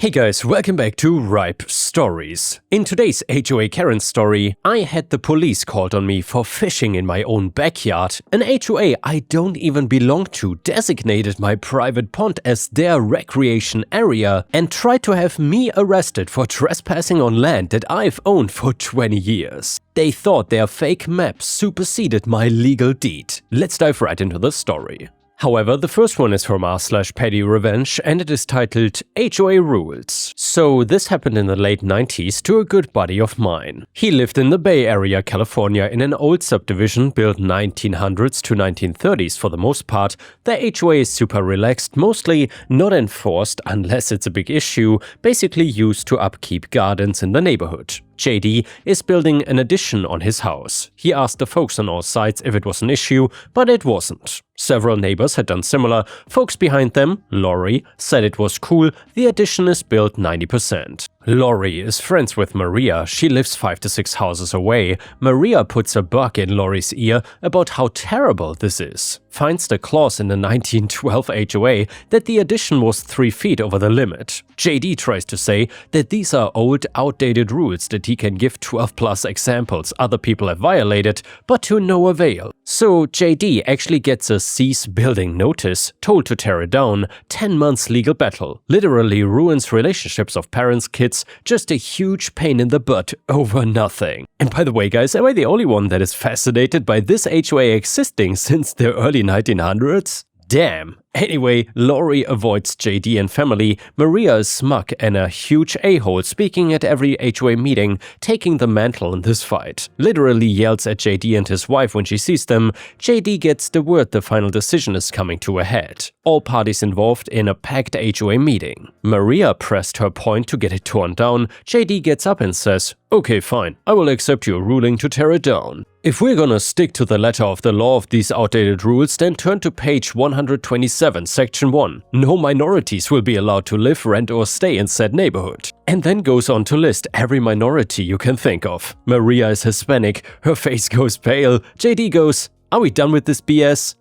Hey guys, welcome back to Ripestories. In today's HOA Karen story, I had the police called on me for fishing in my own backyard. An HOA I don't even belong to designated my private pond as their recreation area and tried to have me arrested for trespassing on land that I've owned for 20 years. They thought their fake map superseded my legal deed. Let's dive right into the story. However, the first one is from r/petty revenge and it is titled HOA Rules. So this happened in the late 90s to a good buddy of mine. He lived in the Bay Area, California in an old subdivision built 1900s to 1930s for the most part. The HOA is super relaxed, mostly not enforced unless it's a big issue, basically used to upkeep gardens in the neighborhood. JD is building an addition on his house. He asked the folks on all sides if it was an issue, but it wasn't. Several neighbors had done similar. Folks behind them, Lori, said it was cool, the addition is built 90%. Lori is friends with Maria, she lives 5 to 6 houses away. Maria puts a bug in Lori's ear about how terrible this is. Finds the clause in the 1912 HOA that the addition was 3 feet over the limit. JD tries to say that these are old, outdated rules that he can give 12 plus examples other people have violated, but to no avail. So JD actually gets a cease building notice, told to tear it down, 10 months legal battle, literally ruins relationships of parents, kids, just a huge pain in the butt over nothing. And by the way guys, am I the only one that is fascinated by this HOA existing since the early 1900s? Damn. Anyway, Lori avoids JD and family. Maria is smug and a huge a-hole, speaking at every HOA meeting, taking the mantle in this fight. Literally yells at JD and his wife when she sees them. JD gets the word the final decision is coming to a head. All parties involved in a packed HOA meeting. Maria pressed her point to get it torn down. JD gets up and says, "Okay, fine, I will accept your ruling to tear it down. If we're gonna stick to the letter of the law of these outdated rules, then turn to page 127, section 1. No minorities will be allowed to live, rent or stay in said neighborhood." And then goes on to list every minority you can think of. Maria is Hispanic, her face goes pale. JD goes, "Are we done with this BS?"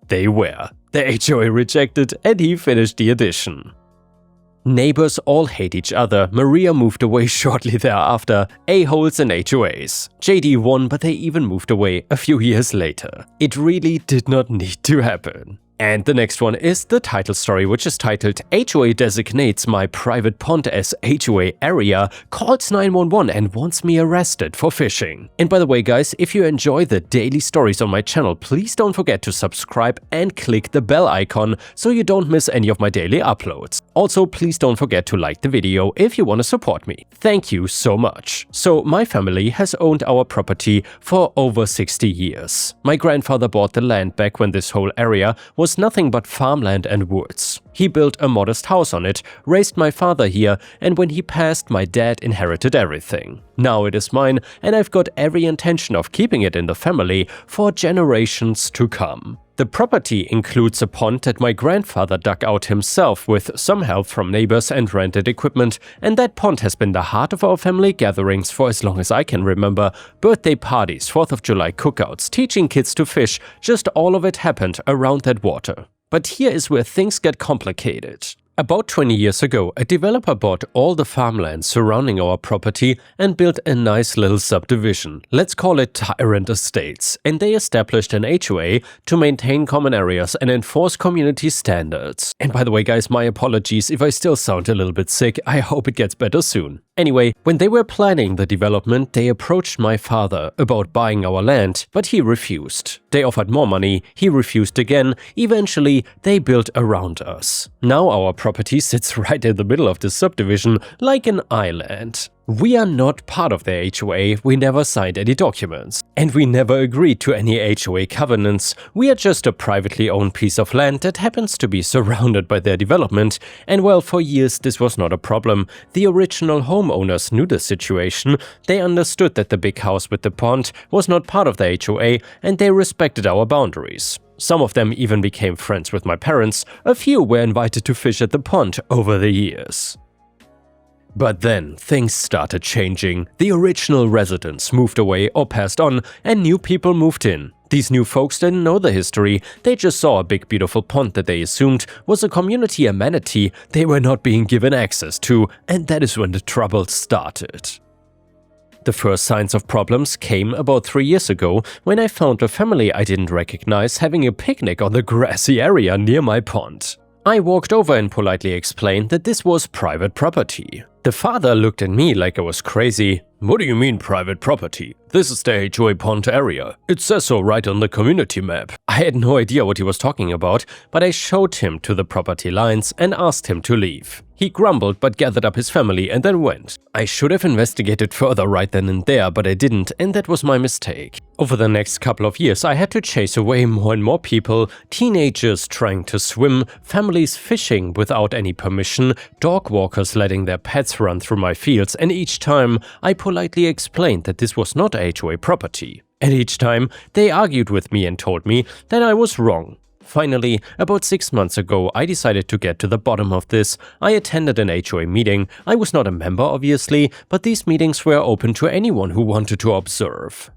They were. The HOA rejected and he finished the addition. Neighbors all hate each other. Maria moved away shortly thereafter. A-holes and HOAs. JD won, but they even moved away a few years later. It really did not need to happen. And the next one is the title story, which is titled HOA Designates My Private Pond as HOA Area, calls 911 and wants me arrested for fishing. And by the way guys, if you enjoy the daily stories on my channel, please don't forget to subscribe and click the bell icon so you don't miss any of my daily uploads. Also, please don't forget to like the video if you want to support me. Thank you so much. So my family has owned our property for over 60 years. My grandfather bought the land back when this whole area was nothing but farmland and woods. He built a modest house on it, raised my father here, and when he passed, my dad inherited everything. Now it is mine, and I've got every intention of keeping it in the family for generations to come. The property includes a pond that my grandfather dug out himself with some help from neighbors and rented equipment, and that pond has been the heart of our family gatherings for as long as I can remember. Birthday parties, 4th of July cookouts, teaching kids to fish, just all of it happened around that water. But here is where things get complicated. About 20 years ago, a developer bought all the farmland surrounding our property and built a nice little subdivision. Let's call it Tyrant Estates. And they established an HOA to maintain common areas and enforce community standards. And by the way guys, my apologies if I still sound a little bit sick, I hope it gets better soon. Anyway, when they were planning the development, they approached my father about buying our land, but he refused. They offered more money, he refused again. Eventually, they built around us. Now our property sits right in the middle of the subdivision, like an island. We are not part of the HOA, we never signed any documents. And we never agreed to any HOA covenants. We are just a privately owned piece of land that happens to be surrounded by their development. And well, for years this was not a problem. The original homeowners knew the situation. They understood that the big house with the pond was not part of the HOA and they respected our boundaries. Some of them even became friends with my parents. A few were invited to fish at the pond over the years. But then things started changing. The original residents moved away or passed on and new people moved in. These new folks didn't know the history, they just saw a big beautiful pond that they assumed was a community amenity they were not being given access to, and that is when the trouble started. The first signs of problems came about 3 years ago when I found a family I didn't recognize having a picnic on the grassy area near my pond. I walked over and politely explained that this was private property. The father looked at me like I was crazy. "What do you mean private property? This is the HOA pond area. It says so right on the community map." I had no idea what he was talking about, but I showed him to the property lines and asked him to leave. He grumbled but gathered up his family and then went. I should have investigated further right then and there, but I didn't, and that was my mistake. Over the next couple of years, I had to chase away more and more people, teenagers trying to swim, families fishing without any permission, dog walkers letting their pets run through my fields, and each time I politely explained that this was not HOA property. And each time they argued with me and told me that I was wrong. Finally, about 6 months ago, I decided to get to the bottom of this. I attended an HOA meeting. I was not a member, obviously, but these meetings were open to anyone who wanted to observe.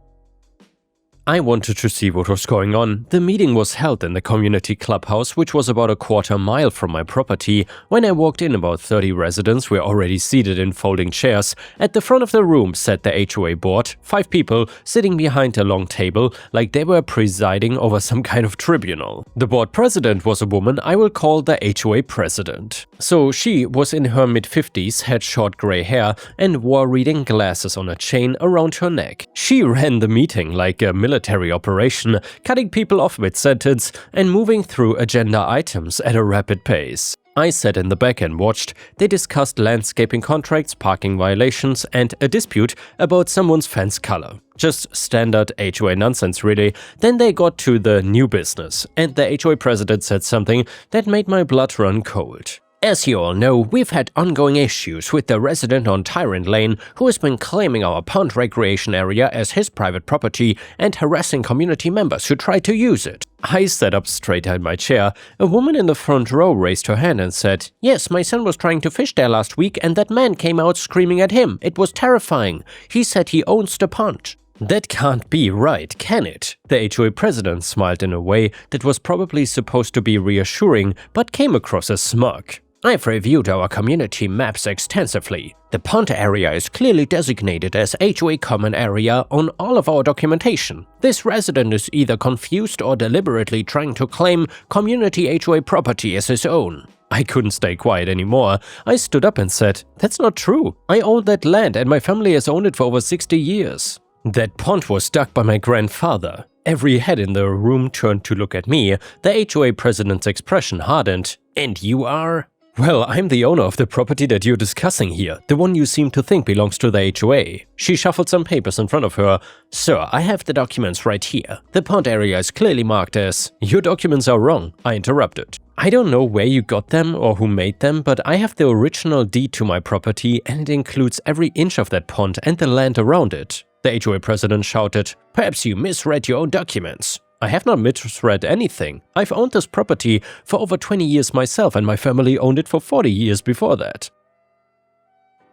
I wanted to see what was going on. The meeting was held in the community clubhouse, which was about a quarter mile from my property. When I walked in, about 30 residents were already seated in folding chairs. At the front of the room sat the HOA board, 5 people sitting behind a long table like they were presiding over some kind of tribunal. The board president was a woman I will call the HOA president. So she was in her mid-50s, had short gray hair, and wore reading glasses on a chain around her neck. She ran the meeting like a military operation, cutting people off mid-sentence and moving through agenda items at a rapid pace. I sat in the back and watched. They discussed landscaping contracts, parking violations, and a dispute about someone's fence color. Just standard HOA nonsense, really. Then they got to the new business, and the HOA president said something that made my blood run cold. "As you all know, we've had ongoing issues with the resident on Tyrant Lane who has been claiming our pond recreation area as his private property and harassing community members who try to use it." I sat up straight in my chair. A woman in the front row raised her hand and said, "Yes, my son was trying to fish there last week and that man came out screaming at him. It was terrifying. He said he owns the pond." That can't be right, can it? The HOA president smiled in a way that was probably supposed to be reassuring, but came across as smug. "I've reviewed our community maps extensively. The pond area is clearly designated as HOA common area on all of our documentation. This resident is either confused or deliberately trying to claim community HOA property as his own." I couldn't stay quiet anymore. I stood up and said, "That's not true. I own that land and my family has owned it for over 60 years. That pond was dug by my grandfather." Every head in the room turned to look at me. The HOA president's expression hardened. "And you are?" "Well, I'm the owner of the property that you're discussing here, the one you seem to think belongs to the HOA. She shuffled some papers in front of her. "Sir, I have the documents right here. The pond area is clearly marked as—" "Your documents are wrong," I interrupted. "I don't know where you got them or who made them, but I have the original deed to my property and it includes every inch of that pond and the land around it." The HOA president shouted, "Perhaps you misread your own documents." "I have not misread anything. I've owned this property for over 20 years myself and my family owned it for 40 years before that."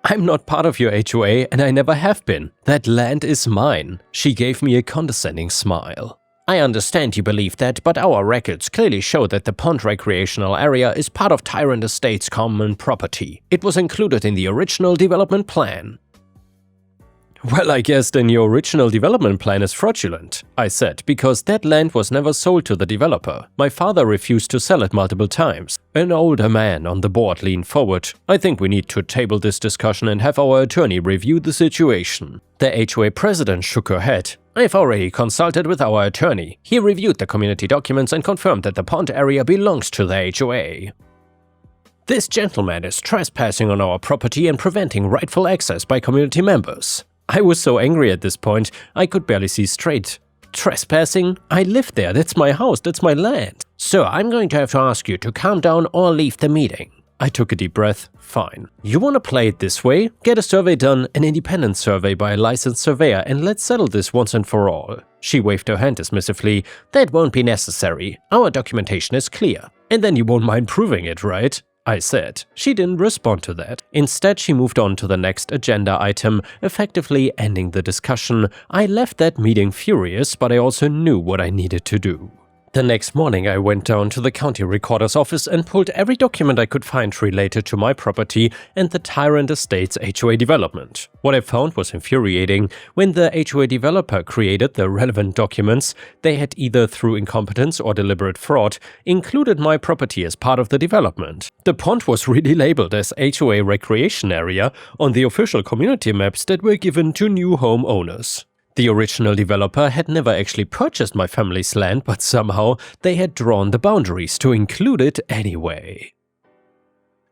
"I'm not part of your HOA and I never have been. That land is mine." She gave me a condescending smile. "I understand you believe that, but our records clearly show that the pond recreational area is part of Tyrant Estate's common property. It was included in the original development plan." "Well, I guess then your original development plan is fraudulent," I said, "because that land was never sold to the developer. My father refused to sell it multiple times." An older man on the board leaned forward. "I think we need to table this discussion and have our attorney review the situation." The HOA president shook her head. "I've already consulted with our attorney. He reviewed the community documents and confirmed that the pond area belongs to the HOA. This gentleman is trespassing on our property and preventing rightful access by community members." I was so angry at this point, I could barely see straight. "Trespassing? I live there, that's my house, that's my land." "Sir, I'm going to have to ask you to calm down or leave the meeting." I took a deep breath. "Fine. You want to play it this way? Get a survey done, an independent survey by a licensed surveyor, and let's settle this once and for all." She waved her hand dismissively. "That won't be necessary. Our documentation is clear. And then you won't mind proving it, right?" I said. She didn't respond to that. Instead, she moved on to the next agenda item, effectively ending the discussion. I left that meeting furious, but I also knew what I needed to do. The next morning, I went down to the county recorder's office and pulled every document I could find related to my property and the Tyrant Estates HOA development. What I found was infuriating. When the HOA developer created the relevant documents, they had either through incompetence or deliberate fraud included my property as part of the development. The pond was really labeled as HOA recreation area on the official community maps that were given to new homeowners. The original developer had never actually purchased my family's land, but somehow they had drawn the boundaries to include it anyway.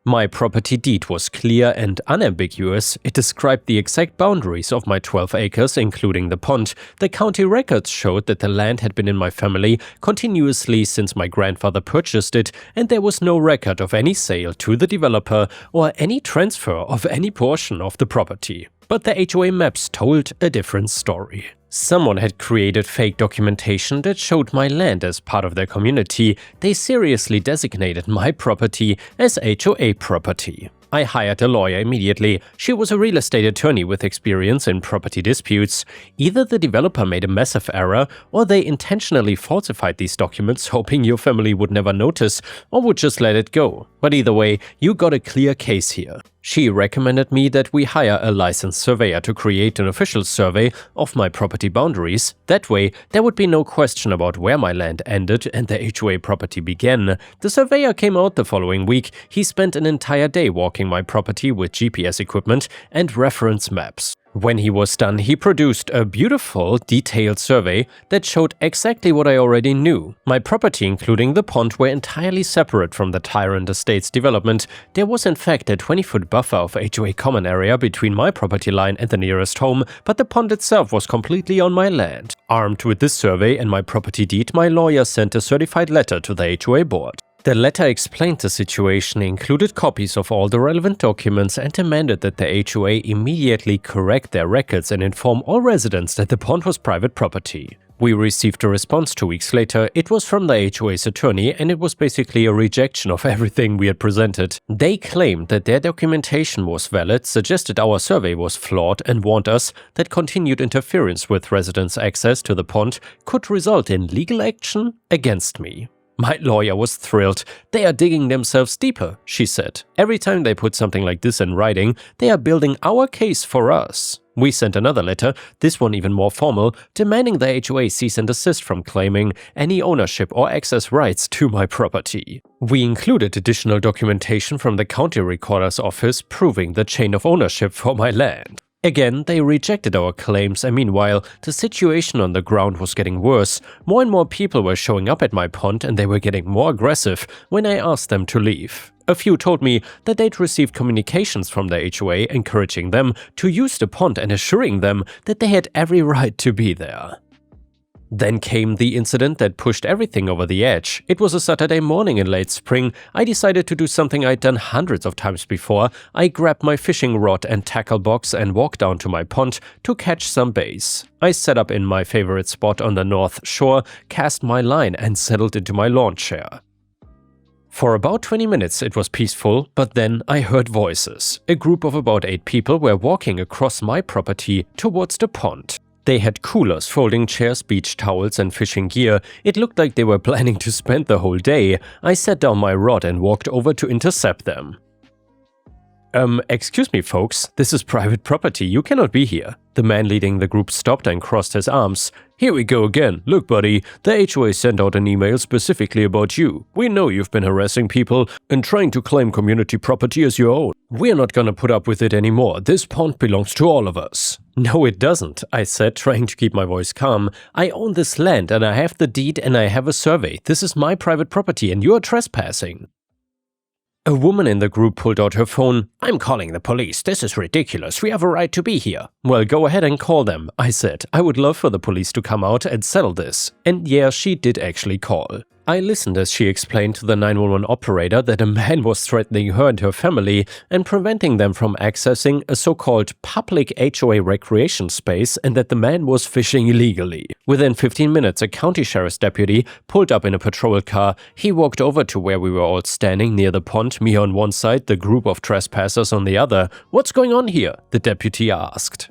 My property deed was clear and unambiguous. It described the exact boundaries of my 12 acres, including the pond. The county records showed that the land had been in my family continuously since my grandfather purchased it, and there was no record of any sale to the developer or any transfer of any portion of the property. But the HOA maps told a different story. Someone had created fake documentation that showed my land as part of their community. They seriously designated my property as HOA property. I hired a lawyer immediately. She was a real estate attorney with experience in property disputes. Either the developer made a massive error, or they intentionally falsified these documents hoping your family would never notice or would just let it go. But either way, you got a clear case here. She recommended me that we hire a licensed surveyor to create an official survey of my property boundaries. That way, there would be no question about where my land ended and the HOA property began. The surveyor came out the following week. He spent an entire day walking my property with GPS equipment and reference maps. When he was done, he produced a beautiful, detailed survey that showed exactly what I already knew. My property, including the pond, were entirely separate from the Tyrant Estates development. There was in fact a 20-foot buffer of HOA common area between my property line and the nearest home, but the pond itself was completely on my land. Armed with this survey and my property deed, my lawyer sent a certified letter to the HOA board. The letter explained the situation, included copies of all the relevant documents, and demanded that the HOA immediately correct their records and inform all residents that the pond was private property. We received a response 2 weeks later. It was from the HOA's attorney, and it was basically a rejection of everything we had presented. They claimed that their documentation was valid, suggested our survey was flawed, and warned us that continued interference with residents' access to the pond could result in legal action against me. My lawyer was thrilled. They are digging themselves deeper, she said. Every time they put something like this in writing, they are building our case for us. We sent another letter, this one even more formal, demanding the HOA cease and desist from claiming any ownership or access rights to my property. We included additional documentation from the county recorder's office proving the chain of ownership for my land. Again, they rejected our claims, and meanwhile, the situation on the ground was getting worse. More and more people were showing up at my pond, and they were getting more aggressive when I asked them to leave. A few told me that they'd received communications from the HOA encouraging them to use the pond and assuring them that they had every right to be there. Then came the incident that pushed everything over the edge. It was a Saturday morning in late spring. I decided to do something I'd done hundreds of times before. I grabbed my fishing rod and tackle box and walked down to my pond to catch some bass. I set up in my favorite spot on the north shore, cast my line, and settled into my lawn chair. For about 20 minutes it was peaceful, but then I heard voices. A group of about 8 people were walking across my property towards the pond. They had coolers, folding chairs, beach towels, and fishing gear. It looked like they were planning to spend the whole day. I set down my rod and walked over to intercept them. Excuse me folks, this is private property, you cannot be here. The man leading the group stopped and crossed his arms. Here we go again. Look buddy, the HOA sent out an email specifically about you. We know you've been harassing people and trying to claim community property as your own. We're not gonna put up with it anymore. This pond belongs to all of us. No, it doesn't, I said, trying to keep my voice calm. I own this land and I have the deed and I have a survey. This is my private property and you are trespassing. A woman in the group pulled out her phone. I'm calling the police. This is ridiculous. We have a right to be here. Well, go ahead and call them, I said. I would love for the police to come out and settle this. And yeah, she did actually call. I listened as she explained to the 911 operator that a man was threatening her and her family and preventing them from accessing a so-called public HOA recreation space, and that the man was fishing illegally. Within 15 minutes, a county sheriff's deputy pulled up in a patrol car. He walked over to where we were all standing near the pond, me on one side, the group of trespassers on the other. "What's going on here?" the deputy asked.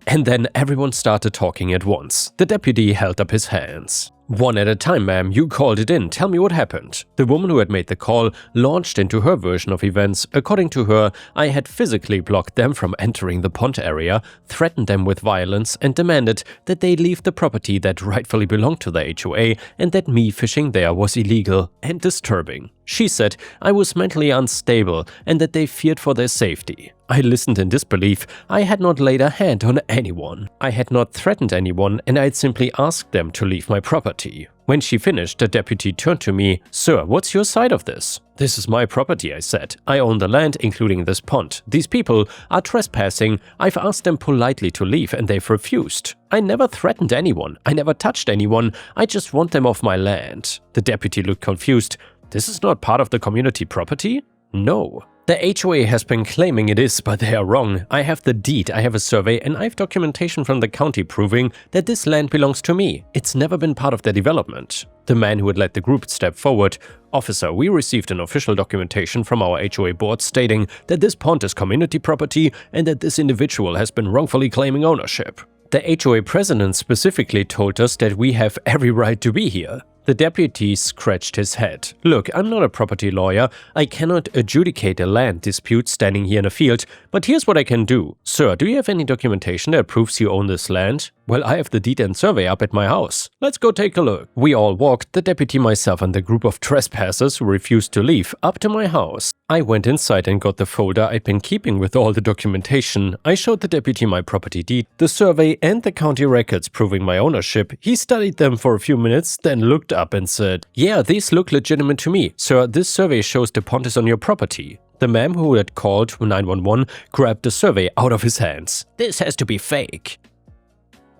And then everyone started talking at once. The deputy held up his hands. "One at a time, ma'am, you called it in. Tell me what happened." The woman who had made the call launched into her version of events. According to her, I had physically blocked them from entering the pond area, threatened them with violence, and demanded that they leave the property that rightfully belonged to the HOA, and that me fishing there was illegal and disturbing. She said I was mentally unstable and that they feared for their safety. I listened in disbelief. I had not laid a hand on anyone. I had not threatened anyone, and I had simply asked them to leave my property. When she finished, the deputy turned to me. "Sir, what's your side of this?" "This is my property," I said. "I own the land, including this pond. These people are trespassing. I've asked them politely to leave and they've refused. I never threatened anyone. I never touched anyone. I just want them off my land." The deputy looked confused. "This is not part of the community property?" "No." "The HOA has been claiming it is, but they are wrong. I have the deed, I have a survey, and I have documentation from the county proving that this land belongs to me. It's never been part of their development." The man who had led the group stepped forward. "Officer, we received an official documentation from our HOA board stating that this pond is community property and that this individual has been wrongfully claiming ownership. The HOA president specifically told us that we have every right to be here." The deputy scratched his head. "Look, I'm not a property lawyer. I cannot adjudicate a land dispute standing here in a field, but here's what I can do. Sir, do you have any documentation that proves you own this land?" "Well, I have the deed and survey up at my house. Let's go take a look." We all walked, the deputy, myself, and the group of trespassers who refused to leave, up to my house. I went inside and got the folder I'd been keeping with all the documentation. I showed the deputy my property deed, the survey, and the county records proving my ownership. He studied them for a few minutes, then looked up and said, "Yeah, these look legitimate to me. Sir, this survey shows the pond is on your property." The man who had called 911 grabbed the survey out of his hands. "This has to be fake."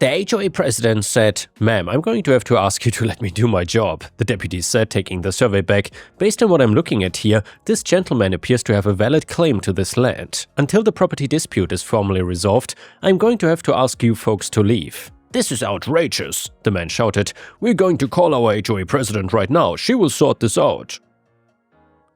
The HOA president said, "Ma'am, I'm going to have to ask you to let me do my job," the deputy said, taking the survey back. "Based on what I'm looking at here, this gentleman appears to have a valid claim to this land. Until the property dispute is formally resolved, I'm going to have to ask you folks to leave." "This is outrageous," the man shouted. "We're going to call our HOA president right now. She will sort this out."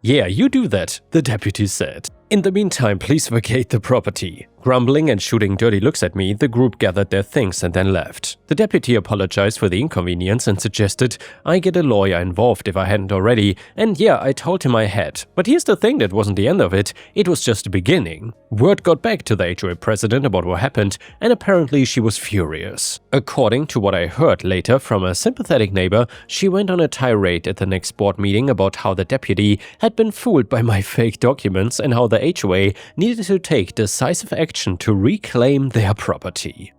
"Yeah, you do that," the deputy said. "In the meantime, please vacate the property." Grumbling and shooting dirty looks at me, the group gathered their things and then left. The deputy apologized for the inconvenience and suggested I get a lawyer involved if I hadn't already, and yeah, I told him I had. But here's the thing, that wasn't the end of it, it was just the beginning. Word got back to the HOA president about what happened, and apparently she was furious. According to what I heard later from a sympathetic neighbor, she went on a tirade at the next board meeting about how the deputy had been fooled by my fake documents and how the HOA needed to take decisive action to reclaim their property.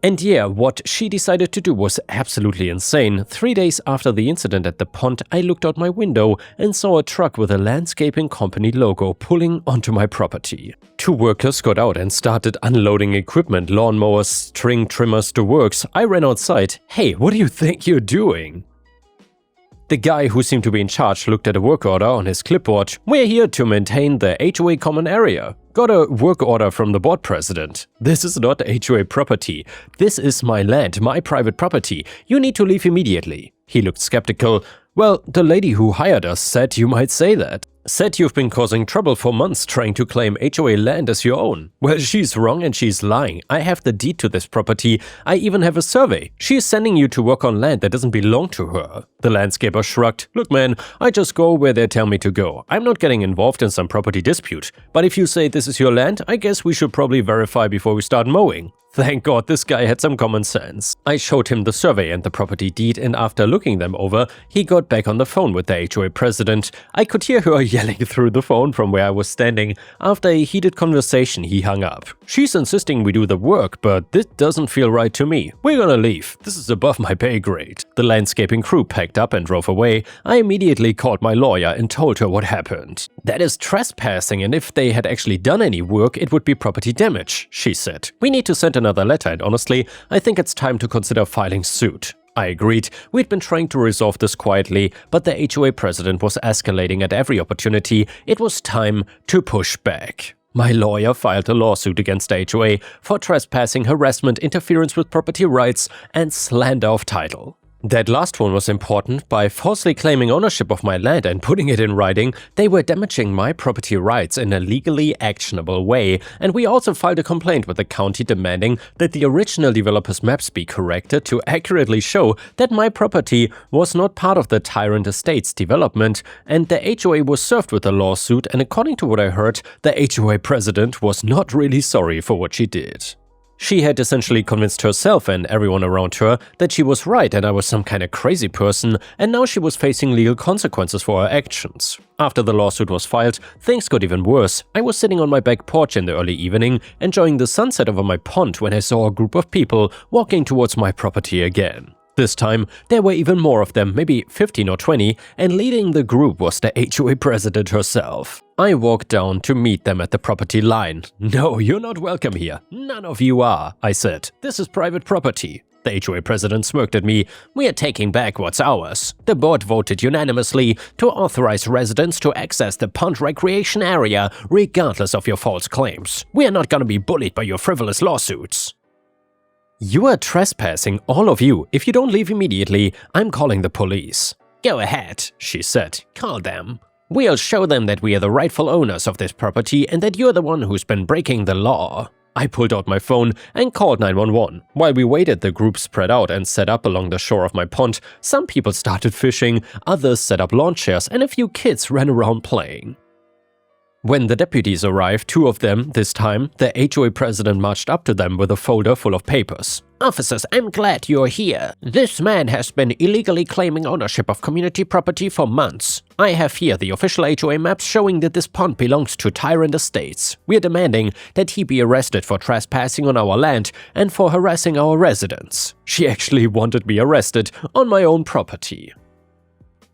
And yeah, what she decided to do was absolutely insane. 3 days after the incident at the pond, I looked out my window and saw a truck with a landscaping company logo pulling onto my property. 2 workers got out and started unloading equipment, lawnmowers, string trimmers, the works. I ran outside. "Hey, what do you think you're doing?" The guy who seemed to be in charge looked at a work order on his clipboard. "We're here to maintain the HOA common area." "Got a work order from the board president." "This is not HOA property. This is my land, my private property. You need to leave immediately." He looked skeptical. "Well, the lady who hired us said you might say that. Said you've been causing trouble for months trying to claim HOA land as your own." "Well, she's wrong and she's lying. I have the deed to this property. I even have a survey. She's sending you to work on land that doesn't belong to her." The landscaper shrugged. "Look, man, I just go where they tell me to go. I'm not getting involved in some property dispute. But if you say this is your land, I guess we should probably verify before we start mowing." Thank God this guy had some common sense. I showed him the survey and the property deed, and after looking them over, he got back on the phone with the HOA president. I could hear her yelling through the phone from where I was standing. After a heated conversation, he hung up. "She's insisting we do the work, but this doesn't feel right to me. We're gonna leave. This is above my pay grade." The landscaping crew packed up and drove away. I immediately called my lawyer and told her what happened. "That is trespassing, and if they had actually done any work, it would be property damage," she said. "We need to send another letter, and honestly, I think it's time to consider filing suit." I agreed. We'd been trying to resolve this quietly, but the HOA president was escalating at every opportunity. It was time to push back. My lawyer filed a lawsuit against the HOA for trespassing, harassment, interference with property rights, and slander of title. That last one was important. By falsely claiming ownership of my land and putting it in writing, they were damaging my property rights in a legally actionable way, and we also filed a complaint with the county demanding that the original developer's maps be corrected to accurately show that my property was not part of the Tyrant Estates development, and the HOA was served with a lawsuit, and according to what I heard, the HOA president was not really sorry for what she did. She had essentially convinced herself and everyone around her that she was right and I was some kind of crazy person, and now she was facing legal consequences for her actions. After the lawsuit was filed, things got even worse. I was sitting on my back porch in the early evening, enjoying the sunset over my pond when I saw a group of people walking towards my property again. This time, there were even more of them, maybe 15 or 20, and leading the group was the HOA president herself. I walked down to meet them at the property line. "No, you're not welcome here. None of you are," I said. "This is private property." The HOA president smirked at me. "We are taking back what's ours. The board voted unanimously to authorize residents to access the pond recreation area regardless of your false claims. We are not gonna be bullied by your frivolous lawsuits." "You are trespassing, all of you. If you don't leave immediately, I'm calling the police." "Go ahead," she said. "Call them. We'll show them that we are the rightful owners of this property and that you're the one who's been breaking the law." I pulled out my phone and called 911. While we waited, the group spread out and set up along the shore of my pond. Some people started fishing, others set up lawn chairs, and a few kids ran around playing. When the deputies arrived, two of them, this time, the HOA president marched up to them with a folder full of papers. "Officers, I'm glad you're here. This man has been illegally claiming ownership of community property for months. I have here the official HOA maps showing that this pond belongs to Tyrant Estates. We're demanding that he be arrested for trespassing on our land and for harassing our residents." She actually wanted me arrested on my own property.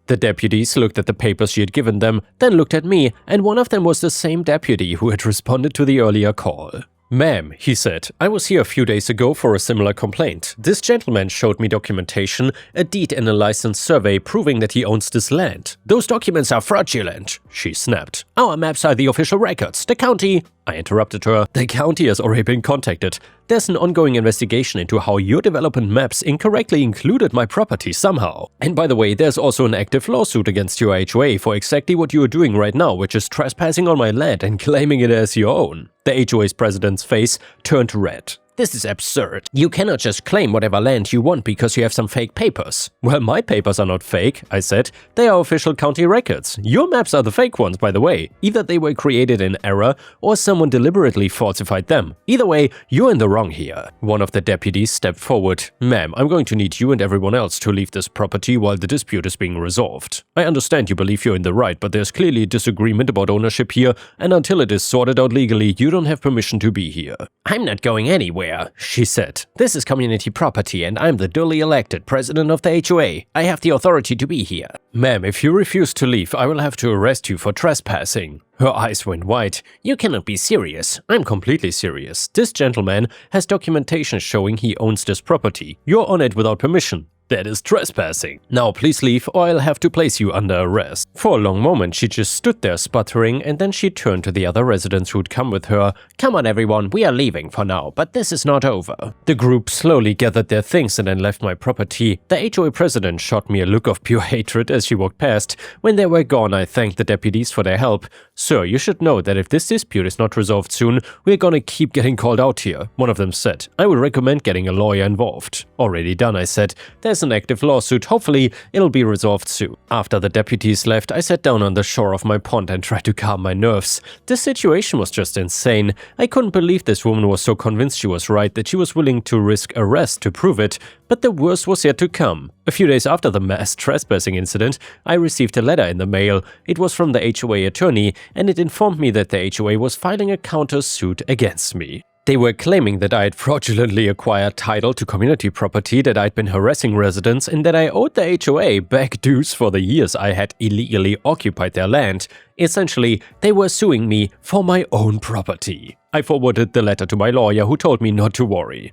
The deputies looked at the papers she had given them, then looked at me, and one of them was the same deputy who had responded to the earlier call. "Ma'am," he said, "I was here a few days ago for a similar complaint. This gentleman showed me documentation, a deed and a license survey proving that he owns this land. Those documents are fraudulent," she snapped. "Our maps are the official records. The county—" I interrupted her. "The county has already been contacted. There's an ongoing investigation into how your development maps incorrectly included my property somehow. And by the way, there's also an active lawsuit against your HOA for exactly what you are doing right now, which is trespassing on my land and claiming it as your own." The HOA's president's face turned red. "This is absurd. You cannot just claim whatever land you want because you have some fake papers." "Well, my papers are not fake," I said. "They are official county records. Your maps are the fake ones, by the way. Either they were created in error or someone deliberately falsified them. Either way, you're in the wrong here." One of the deputies stepped forward. "Ma'am, I'm going to need you and everyone else to leave this property while the dispute is being resolved. I understand you believe you're in the right, but there's clearly a disagreement about ownership here, and until it is sorted out legally, you don't have permission to be here." "I'm not going anywhere," she said. "This is community property and I'm the duly elected president of the HOA. I have the authority to be here." "Ma'am, if you refuse to leave, I will have to arrest you for trespassing." Her eyes went wide. "You cannot be serious." "I'm completely serious. This gentleman has documentation showing he owns this property. You're on it without permission. That is trespassing. Now please leave or I'll have to place you under arrest." For a long moment she just stood there sputtering, and then she turned to the other residents who'd come with her. "Come on everyone, we are leaving for now, but this is not over." The group slowly gathered their things and then left my property. The HOA president shot me a look of pure hatred as she walked past. When they were gone, I thanked the deputies for their help. "Sir, you should know that if this dispute is not resolved soon, we're gonna keep getting called out here," one of them said. "I would recommend getting a lawyer involved." "Already done," I said. "There's an active lawsuit. Hopefully, it'll be resolved soon." After the deputies left, I sat down on the shore of my pond and tried to calm my nerves. This situation was just insane. I couldn't believe this woman was so convinced she was right that she was willing to risk arrest to prove it, but the worst was yet to come. A few days after the mass trespassing incident, I received a letter in the mail. It was from the HOA attorney, and it informed me that the HOA was filing a counter-suit against me. They were claiming that I had fraudulently acquired title to community property, that I'd been harassing residents, and that I owed the HOA back dues for the years I had illegally occupied their land. Essentially, they were suing me for my own property. I forwarded the letter to my lawyer, who told me not to worry.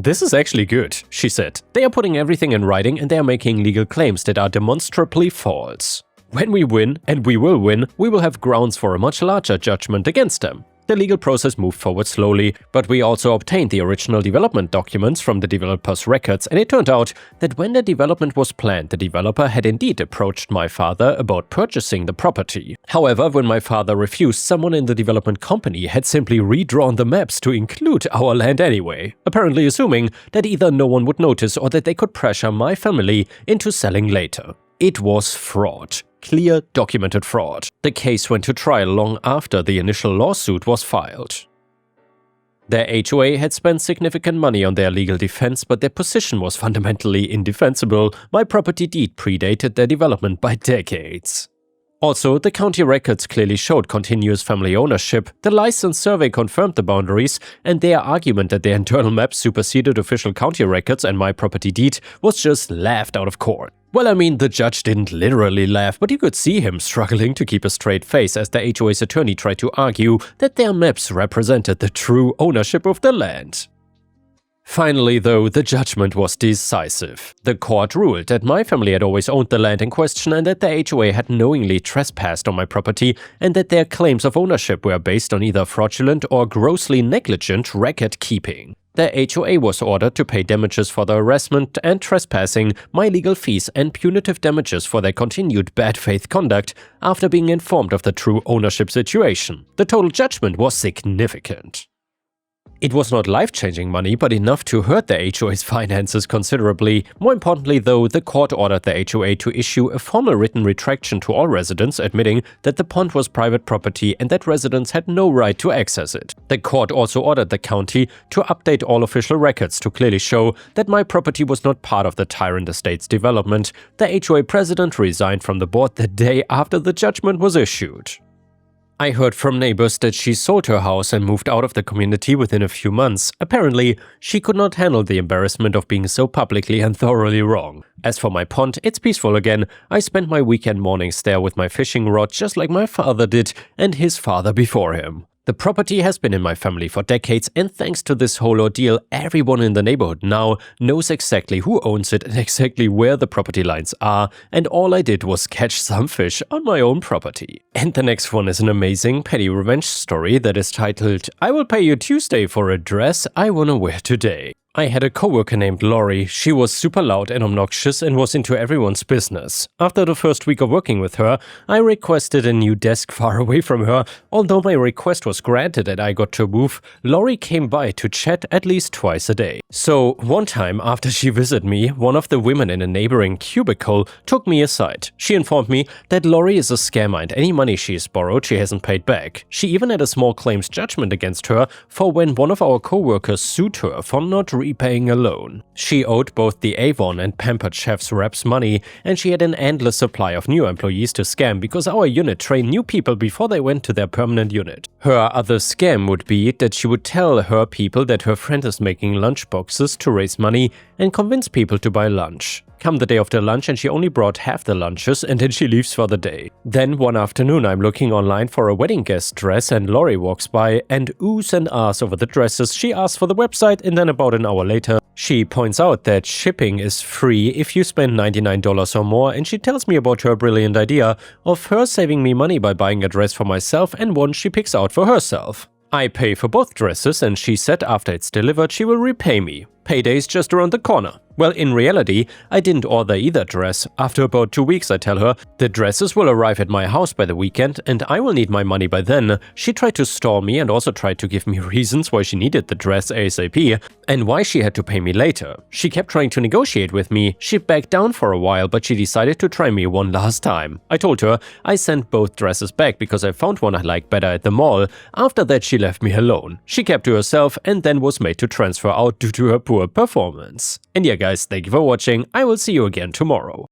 "This is actually good," she said. "They are putting everything in writing and they are making legal claims that are demonstrably false. When we win, and we will have grounds for a much larger judgment against them." The legal process moved forward slowly, but we also obtained the original development documents from the developer's records, and it turned out that when the development was planned, the developer had indeed approached my father about purchasing the property. However, when my father refused, someone in the development company had simply redrawn the maps to include our land anyway, apparently assuming that either no one would notice or that they could pressure my family into selling later. It was fraud. Clear, documented fraud. The case went to trial long after the initial lawsuit was filed. Their HOA had spent significant money on their legal defense, but their position was fundamentally indefensible. My property deed predated their development by decades. Also, the county records clearly showed continuous family ownership, the license survey confirmed the boundaries, and their argument that their internal maps superseded official county records and my property deed was just laughed out of court. Well, I mean, the judge didn't literally laugh, but you could see him struggling to keep a straight face as the HOA's attorney tried to argue that their maps represented the true ownership of the land. Finally, though, the judgment was decisive. The court ruled that my family had always owned the land in question and that the HOA had knowingly trespassed on my property, and that their claims of ownership were based on either fraudulent or grossly negligent record keeping. The HOA was ordered to pay damages for the harassment and trespassing, my legal fees, and punitive damages for their continued bad faith conduct after being informed of the true ownership situation. The total judgment was significant. It was not life-changing money, but enough to hurt the HOA's finances considerably. More importantly, though, the court ordered the HOA to issue a formal written retraction to all residents, admitting that the pond was private property and that residents had no right to access it. The court also ordered the county to update all official records to clearly show that my property was not part of the Tyrant Estates development. The HOA president resigned from the board the day after the judgment was issued. I heard from neighbors that she sold her house and moved out of the community within a few months. Apparently, she could not handle the embarrassment of being so publicly and thoroughly wrong. As for my pond, it's peaceful again. I spent my weekend mornings there with my fishing rod just like my father did and his father before him. The property has been in my family for decades, and thanks to this whole ordeal, everyone in the neighborhood now knows exactly who owns it and exactly where the property lines are, and all I did was catch some fish on my own property. And the next one is an amazing petty revenge story that is titled, "I will pay you Tuesday for a dress I wanna wear today." I had a coworker named Lori. She was super loud and obnoxious and was into everyone's business. After the first week of working with her, I requested a new desk far away from her. Although my request was granted and I got to move, Lori came by to chat at least twice a day. So one time after she visited me, one of the women in a neighboring cubicle took me aside. She informed me that Lori is a scammer and any money she has borrowed she hasn't paid back. She even had a small claims judgment against her for when one of our coworkers sued her for not repaying a loan. She owed both the Avon and Pampered Chef's reps money, and she had an endless supply of new employees to scam because our unit trained new people before they went to their permanent unit. Her other scam would be that she would tell her people that her friend is making lunch boxes to raise money and convince people to buy lunch. Come the day of the lunch and she only brought half the lunches and then she leaves for the day. Then one afternoon I'm looking online for a wedding guest dress and Lori walks by and oohs and ahs over the dresses. She asks for the website and then about an hour later she points out that shipping is free if you spend $99 or more, and she tells me about her brilliant idea of her saving me money by buying a dress for myself and one she picks out for herself. I pay for both dresses and she said after it's delivered she will repay me. Payday's just around the corner. Well, in reality, I didn't order either dress. After about 2 weeks, I tell her, the dresses will arrive at my house by the weekend and I will need my money by then. She tried to stall me and also tried to give me reasons why she needed the dress ASAP and why she had to pay me later. She kept trying to negotiate with me. She backed down for a while, but she decided to try me one last time. I told her I sent both dresses back because I found one I liked better at the mall. After that, she left me alone. She kept to herself and then was made to transfer out due to her poor performance. And yeah guys, thank you for watching. I will see you again tomorrow.